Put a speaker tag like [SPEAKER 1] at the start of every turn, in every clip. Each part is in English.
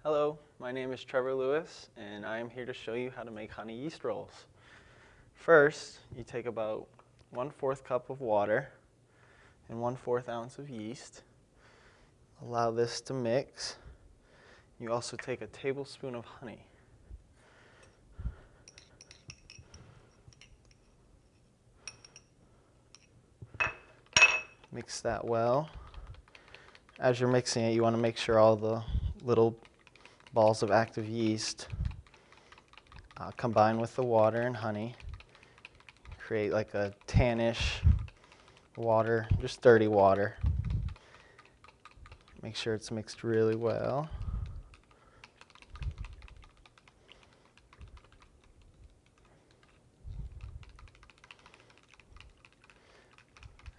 [SPEAKER 1] Hello, my name is Trevor Lewis, and I am here to show you how to make honey yeast rolls. First, you take about 1/4 cup of water and 1/4 ounce of yeast. Allow this to mix. You also take a tablespoon of honey. Mix that well. As you're mixing it, you want to make sure all the little balls of active yeast combine with the water and honey. Create like a tannish water, just dirty water. Make sure it's mixed really well.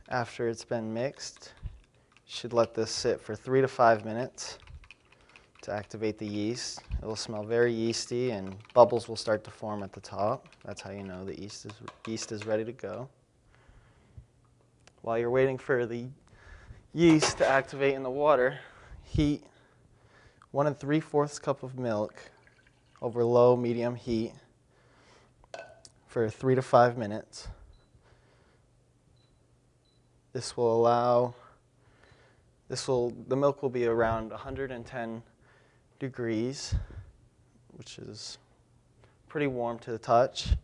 [SPEAKER 1] After it's been mixed, you should let this sit for 3 to 5 minutes to activate the yeast. It will smell very yeasty and bubbles will start to form at the top. That's how you know the yeast is ready to go. While you're waiting for the yeast to activate in the water, heat 1 3/4 cup of milk over low medium heat for 3 to 5 minutes. The milk will be around 110 degrees, which is pretty warm to the touch.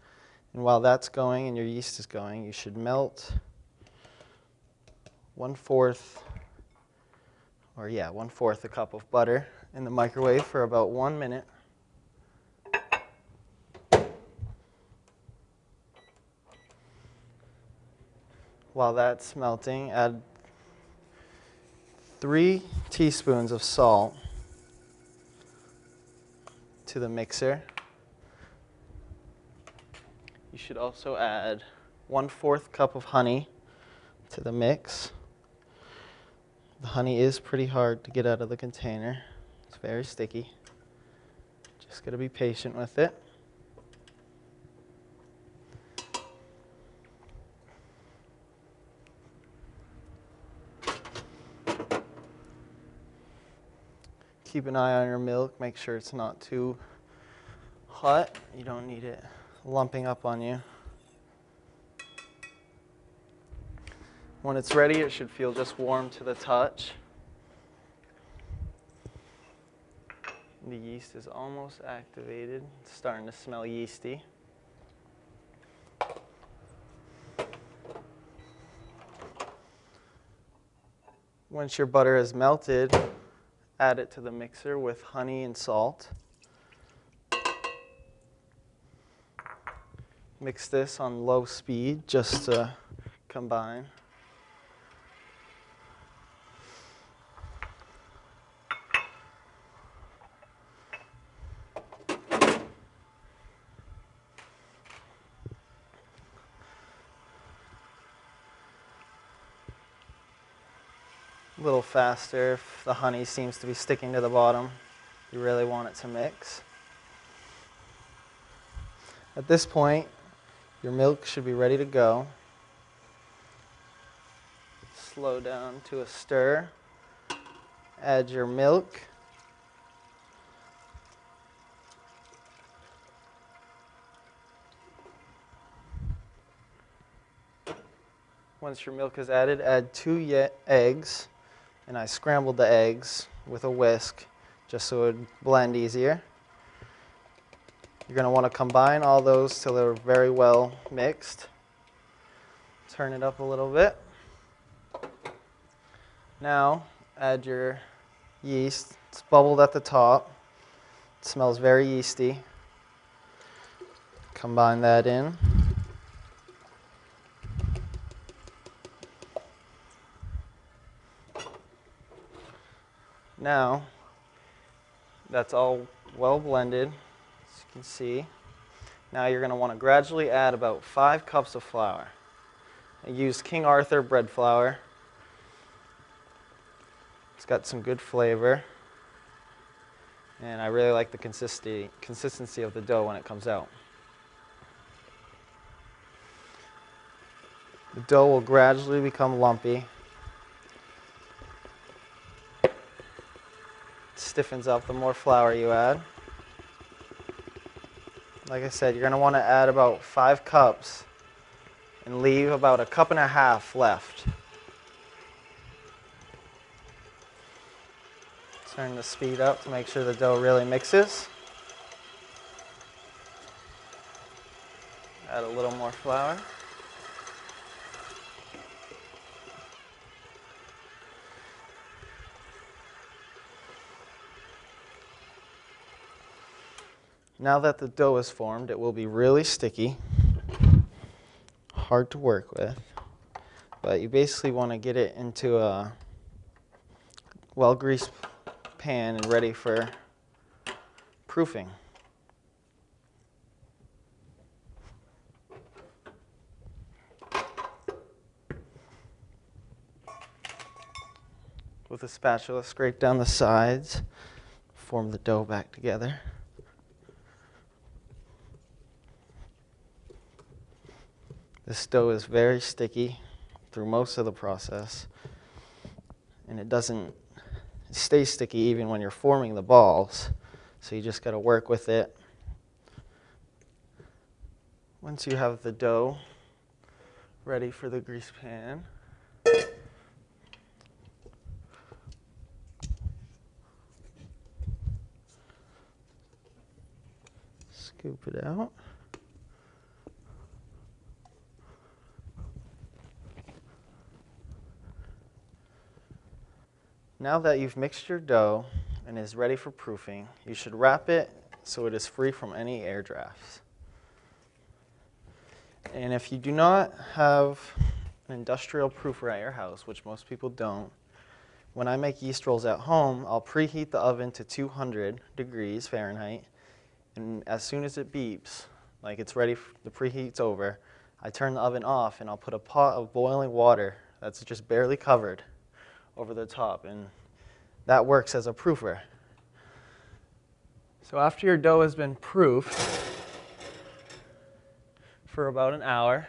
[SPEAKER 1] And while that's going and your yeast is going, you should melt 1/4 a cup of butter in the microwave for about 1 minute. While that's melting, add 3 teaspoons of salt to the mixer. You should also add 1/4 cup of honey to the mix. The honey is pretty hard to get out of the container. It's very sticky. Just got to be patient with it. Keep an eye on your milk. Make sure it's not too hot. You don't need it lumping up on you. When it's ready, it should feel just warm to the touch. The yeast is almost activated. It's starting to smell yeasty. Once your butter is melted, add it to the mixer with honey and salt. Mix this on low speed just to combine. A little faster if the honey seems to be sticking to the bottom. You really want it to mix. At this point, your milk should be ready to go. Slow down to a stir. Add your milk. Once your milk is added, add 2 eggs. And I scrambled the eggs with a whisk just so it would blend easier. You're going to want to combine all those till they're very well mixed. Turn it up a little bit. Now add your yeast. It's bubbled at the top. It smells very yeasty. Combine that in. Now, that's all well blended, as you can see. Now you're going to want to gradually add about 5 cups of flour. I used King Arthur bread flour. It's got some good flavor. And I really like the consistency of the dough when it comes out. The dough will gradually become lumpy. stiffens up the more flour you add. Like I said, you're going to want to add about 5 cups and leave about 1.5 cups left. Turn the speed up to make sure the dough really mixes. Add a little more flour. Now that the dough is formed, it will be really sticky, hard to work with, but you basically want to get it into a well-greased pan and ready for proofing. With a spatula, scrape down the sides, form the dough back together. This dough is very sticky through most of the process, and it stays sticky even when you're forming the balls, so you just got to work with it. Once you have the dough ready for the grease pan, scoop it out. Now that you've mixed your dough and is ready for proofing, you should wrap it so it is free from any air drafts. And if you do not have an industrial proofer at your house, which most people don't, when I make yeast rolls at home, I'll preheat the oven to 200 degrees Fahrenheit, and as soon as it beeps, like it's ready, the preheat's over, I turn the oven off and I'll put a pot of boiling water that's just barely covered over the top, and that works as a proofer. So after your dough has been proofed for about an hour,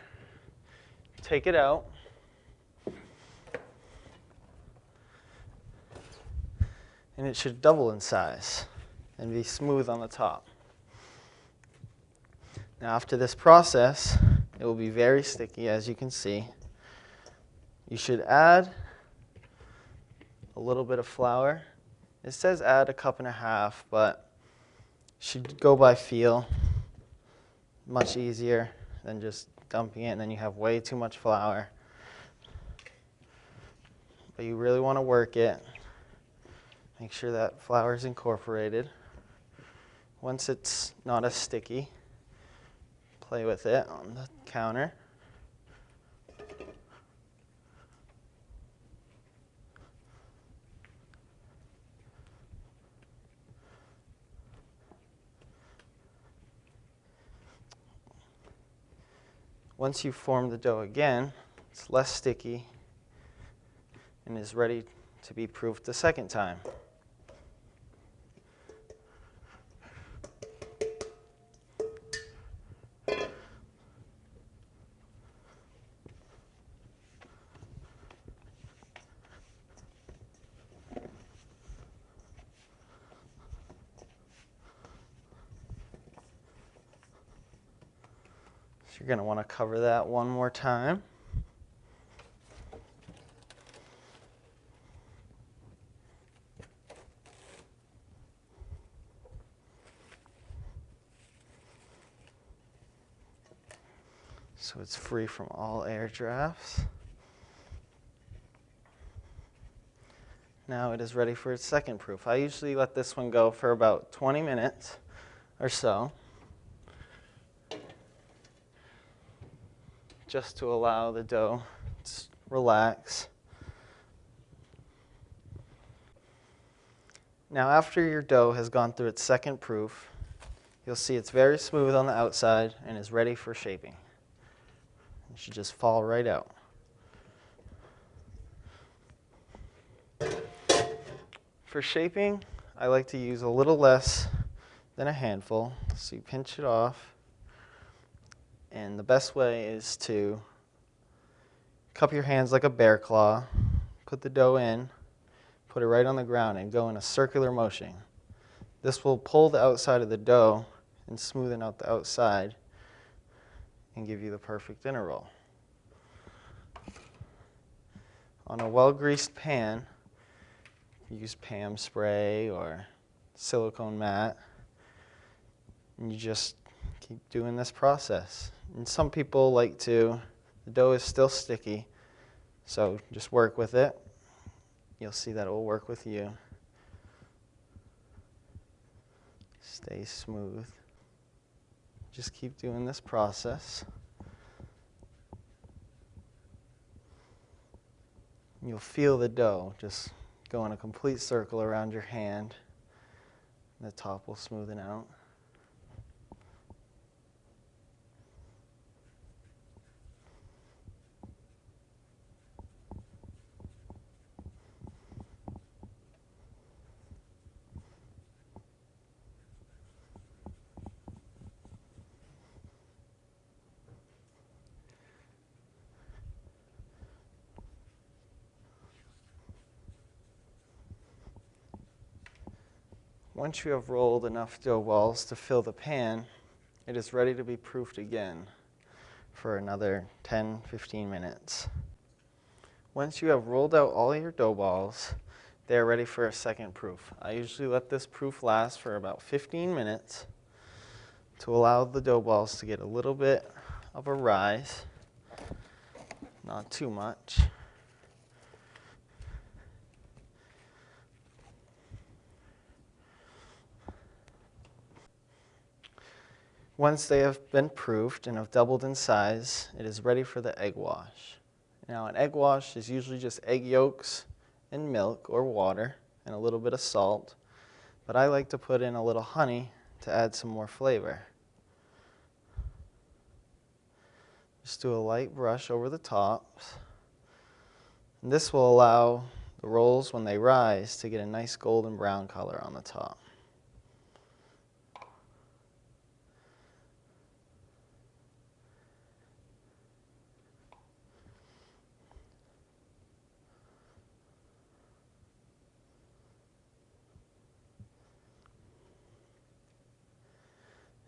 [SPEAKER 1] take it out, and it should double in size and be smooth on the top. Now after this process, it will be very sticky, as you can see. You should add a little bit of flour. It says add 1.5 cups, but should go by feel. Much easier than just dumping it and then you have way too much flour. But you really want to work it. Make sure that flour is incorporated. Once it's not as sticky, play with it on the counter. Once you form the dough again, it's less sticky and is ready to be proofed the second time. So you're going to want to cover that one more time. So it's free from all air drafts. Now it is ready for its second proof. I usually let this one go for about 20 minutes or so, just to allow the dough to relax. Now after your dough has gone through its second proof, you'll see it's very smooth on the outside and is ready for shaping. It should just fall right out. For shaping, I like to use a little less than a handful. So you pinch it off. And the best way is to cup your hands like a bear claw, put the dough in, put it right on the ground and go in a circular motion. This will pull the outside of the dough and smoothen out the outside and give you the perfect dinner roll. On a well-greased pan, use Pam spray or silicone mat, and you just keep doing this process. And some people like to, the dough is still sticky, so just work with it. You'll see that it will work with you. Stay smooth. Just keep doing this process. You'll feel the dough just go in a complete circle around your hand. The top will smoothen out. Once you have rolled enough dough balls to fill the pan, it is ready to be proofed again for another 10-15 minutes. Once you have rolled out all your dough balls, they are ready for a second proof. I usually let this proof last for about 15 minutes to allow the dough balls to get a little bit of a rise, not too much. Once they have been proofed and have doubled in size, it is ready for the egg wash. Now, an egg wash is usually just egg yolks and milk or water and a little bit of salt, but I like to put in a little honey to add some more flavor. Just do a light brush over the tops. And this will allow the rolls, when they rise, to get a nice golden brown color on the top.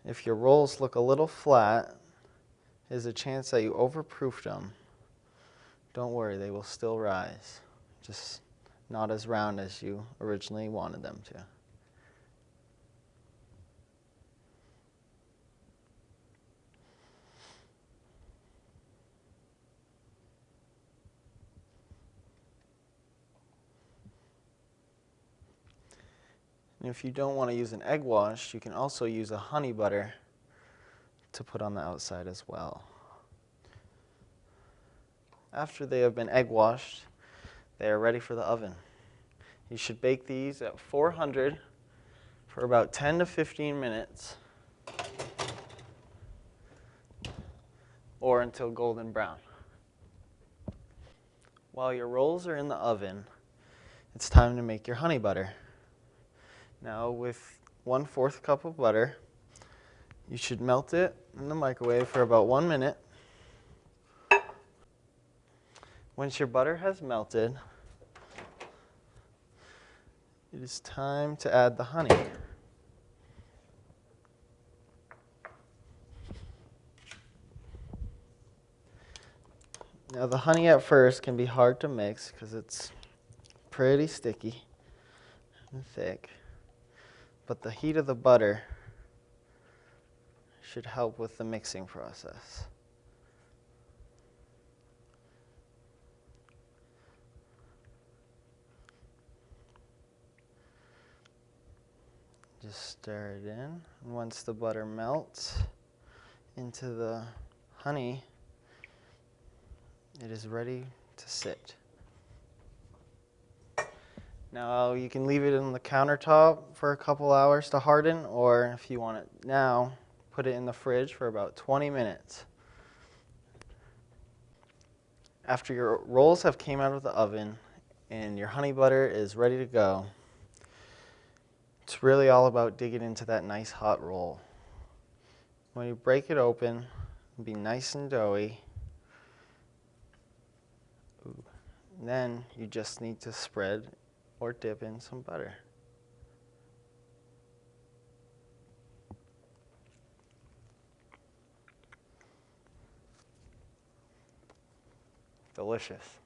[SPEAKER 1] If your rolls look a little flat, there's a chance that you overproofed them. Don't worry, they will still rise, just not as round as you originally wanted them to. And if you don't want to use an egg wash, you can also use a honey butter to put on the outside as well. After they have been egg washed, they are ready for the oven. You should bake these at 400 for about 10 to 15 minutes or until golden brown. While your rolls are in the oven, it's time to make your honey butter. Now, with 1/4 cup of butter, you should melt it in the microwave for about 1 minute. Once your butter has melted, it is time to add the honey. Now, the honey at first can be hard to mix because it's pretty sticky and thick, but the heat of the butter should help with the mixing process. Just stir it in, and once the butter melts into the honey, it is ready to sit. Now, you can leave it on the countertop for a couple hours to harden, or if you want it now, put it in the fridge for about 20 minutes. After your rolls have came out of the oven and your honey butter is ready to go, it's really all about digging into that nice hot roll. When you break it open, it'll be nice and doughy. Then you just need to spread or dip in some butter. Delicious.